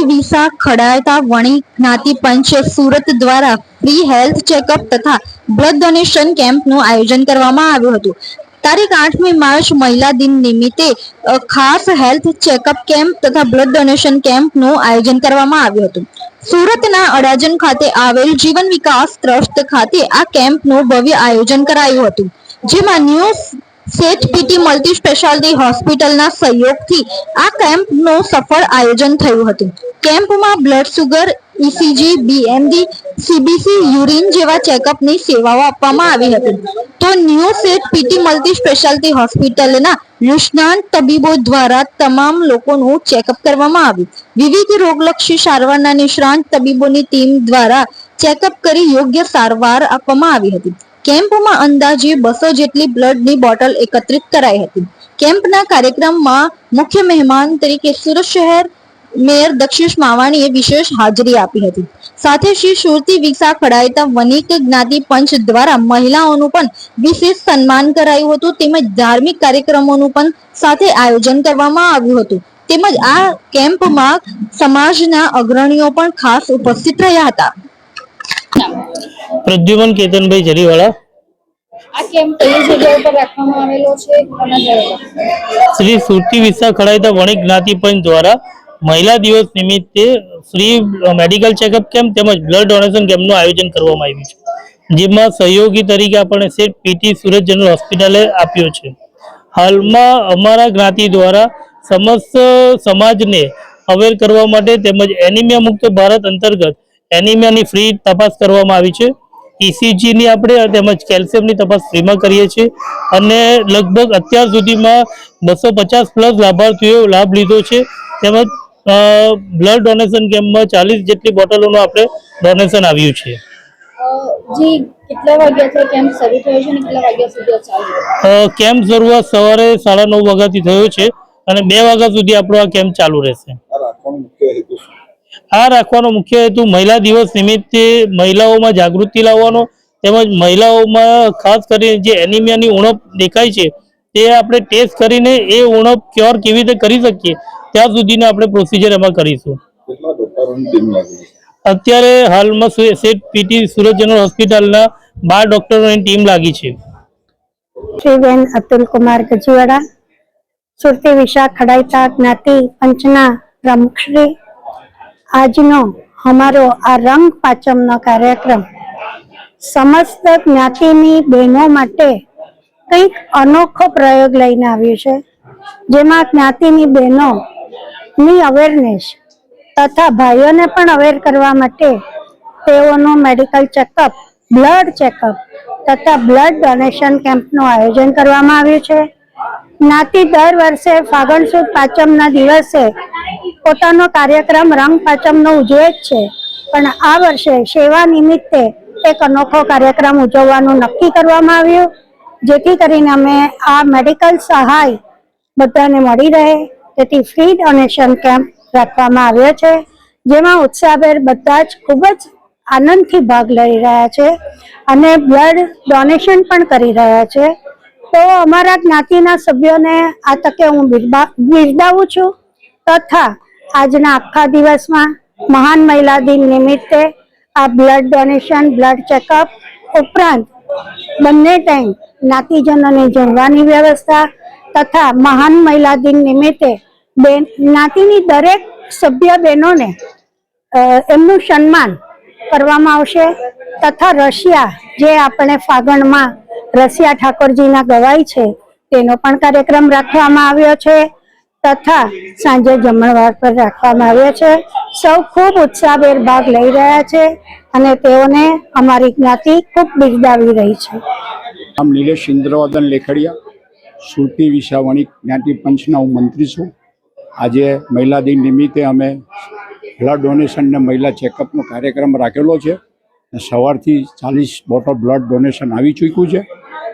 Visa ખડાતા વણી જ્ઞાતિ પંચ સુરત દ્વારા ફ્રી હેલ્થ ચેકઅપ તથા બ્લડ ડોનેશન કેમ્પનું આયોજન કરવામાં આવ્યું હતું। તારીખ 8મી માર્ચ મહિલા દિન નિમિત્તે ખાસ હેલ્થ ચેકઅપ કેમ્પ તથા બ્લડ ડોનેશન કેમ્પનું આયોજન કરવામાં આવ્યું હતું। સુરતના અડાજણ ખાતે આવેલ જીવન વિકાસ ટ્રસ્ટ ખાતે આ કેમ્પનું ભવ્ય આયોજન કરાયું હતું, જેમાં ન્યૂ સેઠ પીટી મલ્ટી સ્પેશિયાલિટી હોસ્પિટલના સહયોગથી આ કેમ્પનું સફળ આયોજન થયું હતું। કેમ્પમાં blood sugar, ECG, BMD, CBC, urine જેવા ચેકઅપની સેવાઓ આપવામાં આવી હતી। તો ન્યૂ સેઠ પીટી મલ્ટી સ્પેશિયાલિટી હોસ્પિટલના નિષ્ણાત તબીબો દ્વારા તમામ લોકોનું ચેકઅપ કરવામાં આવ્યું। વિવિધ રોગલક્ષી સારવારના નિષ્ણાત તબીબોની ટીમ દ્વારા ચેકઅપ કરી યોગ્ય સારવાર આપવામાં આવી હતી। કેમ્પમાં અંદાજે 200 જેટલી બ્લડની બોટલ એકત્રિત કરાઈ હતી। કેમ્પના કાર્યક્રમમાં મુખ્ય મહેમાન તરીકે સુરત શહેર મેયર દક્ષિશ માવાણીએ વિશેષ હાજરી આપી હતી। સાથે શ્રી સુરતી વિસા ખડાતા વણિક જ્ઞાતિ પંચ દ્વારા મહિલાઓનું પણ વિશેષ સન્માન કરાયું હતું, તેમજ ધાર્મિક કાર્યક્રમોનું પણ સાથે આયોજન કરવામાં આવ્યું હતું। તેમજ આ કેમ્પમાં સમાજના અગ્રણીઓ પણ ખાસ ઉપસ્થિત રહ્યા હતા। પ્રદ્યુમન કેતનભાઈ જરીવાળા। આ કેમ્પ કઈ જગ્યા પર રાખવામાં આવેલો છે? શ્રી સુરતી વિસા ખડાતા વણિક જ્ઞાતિ પંચ દ્વારા મહિલા દિવસ નિમિત્તે ફ્રી મેડિકલ ચેકઅપ કેમ્પ તેમજ બ્લડ ડોનેશન કેમ્પનું આયોજન કરવામાં આવ્યું છે, જેમાં સહયોગી તરીકે આપણે સેઠ પીટી સુરત જનરલ હોસ્પિટલે આપ્યો છે। હાલમાં અમારા જ્ઞાતિ દ્વારા સમસ્ત સમાજને અવેર કરવા માટે તેમજ એનિમિયા મુક્ત ભારત અંતર્ગત એનિમિયાની ફ્રી તપાસ કરવામાં આવી છે। ઈસીજીની આપણે તેમજ કેલ્શિયમની તપાસ ફ્રીમાં કરીએ છીએ અને લગભગ અત્યાર સુધીમાં 250+ લાભાર્થીઓએ લાભ લીધો છે। તેમજ બ્લડ ડોનેશન કેમ્પમાં 40 જેટલી બોટલોનું આપણે ડોનેશન આવ્યું છે। જી કેટલા વાગ્યાથી કેમ્પ શરૂ થયો છે અને કેટલા વાગ્યા સુધી ચાલુ? કેમ્પ શરૂઆત સવારે 9:30 વાગ્યાથી થયો છે અને 2 વાગ્યા સુધી આપણો આ કેમ્પ ચાલુ રહેશે। આ રાખવાનો મુખ્ય હેતુ મહિલા દિવસ નિમિત્તે મહિલાઓમાં જાગૃતિ લાવવાનો તેમજ મહિલાઓમાં ખાસ કરીને જે એનિમિયાની ઉણપ દેખાય છે તે આપણે ટેસ્ટ કરીને એ ઉણપ ક્યોર કેવી રીતે કરી શકીએ ત્યાં સુધીનો આપણે પ્રોસિજર એમાં કરીશું। અત્યારે હાલમાં સેઠ પીટી સુરત જનરલ હોસ્પિટલના 12 ડોક્ટરોની ટીમ લાગી છે। શ્રીબેન અતુલ કુમાર ગજીવાડા, સુરતી વિસા ખડાતા જ્ઞાતિ પંચના પ્રમુખ શ્રી, આજનો અમારો આ રંગ પાંચમનો કાર્યક્રમ સમસ્ત જ્ઞાતિની બહેનો માટે કંઈક અનોખો પ્રયોગ લઈને આવ્યું છે, જેમાં જ્ઞાતિની બહેનોની અવેરનેસ તથા ભાઈઓને પણ અવેર કરવા માટે તેઓનું મેડિકલ ચેકઅપ, બ્લડ ચેકઅપ તથા બ્લડ ડોનેશન કેમ્પનું આયોજન કરવામાં આવ્યું છે। જ્ઞાતિ દર વર્ષે ફાગણ સુદ પાંચમના દિવસે પોતાનો કાર્યક્રમ રંગ પાંચમનો ઉજવે જ છે, પણ આ વર્ષે સેવા નિમિત્તે એક અનોખો કાર્યક્રમ ઉજવવાનું નક્કી કરવામાં આવ્યું, જેથી કરીને અમે આ મેડિકલ સહાય બધાને મળી રહે તેથી ફ્રી ડોનેશન કેમ્પ રાખવામાં આવ્યો છે, જેમાં ઉત્સાહભેર બધા જ ખૂબ જ આનંદથી ભાગ લઈ રહ્યા છે અને બ્લડ ડોનેશન પણ કરી રહ્યા છે। તો અમારા જ્ઞાતિના સભ્યોને આ તકે હું બિરદાવું છું તથા આજના આખા દિવસમાં મહાન મહિલા દિન નિમિત્તે આ બ્લડ ડોનેશન, બ્લડ ચેકઅપ ઉપરાંત બંને ટાઈમ જ્ઞાતિજનોને જમવાની વ્યવસ્થા તથા મહાન મહિલા દિન નિમિત્તે જ્ઞાતિની દરેક સભ્ય બહેનોને એમનું સન્માન કરવામાં આવશે તથા રશિયા, જે આપણે ફાગણમાં રશિયા ઠાકોરજીના ગવાય છે તેનો પણ કાર્યક્રમ રાખવામાં આવ્યો છે તથા સાંજે જમણવાર પર રાખવામાં આવ્યો છે। સૌ ખૂબ ઉત્સાહભેર ભાગ લઈ રહ્યા છે અને તેઓને અમારી જ્ઞાતિ ખૂબ બિરદાવી રહી છે। નામ નિલેશ ઇન્દ્રવર્ધન લેખડિયા, સુરતી વિસા વણિક જ્ઞાતિ પંચના હું મંત્રી છું। આજે મહિલા દિન નિમિત્તે અમે બ્લડ ડોનેશન અને મહિલા ચેકઅપનો કાર્યક્રમ રાખેલો છે। સવારથી 40 બોટલ બ્લડ ડોનેશન આવી ચૂક્યું છે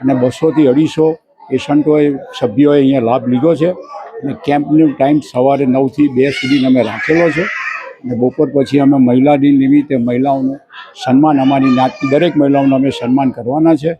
અને 200 થી 250 પેશન્ટોએ સભ્યોએ અહીંયા લાભ લીધો છે અને કેમ્પનો ટાઈમ સવારે 9 થી 2 સુધીનો અમે રાખેલો છે અને બપોર પછી અમે મહિલા દિન નિમિત્તે મહિલાઓનું સન્માન, અમારી જ્ઞાતિ દરેક મહિલાઓનું અમે સન્માન કરવાના છે।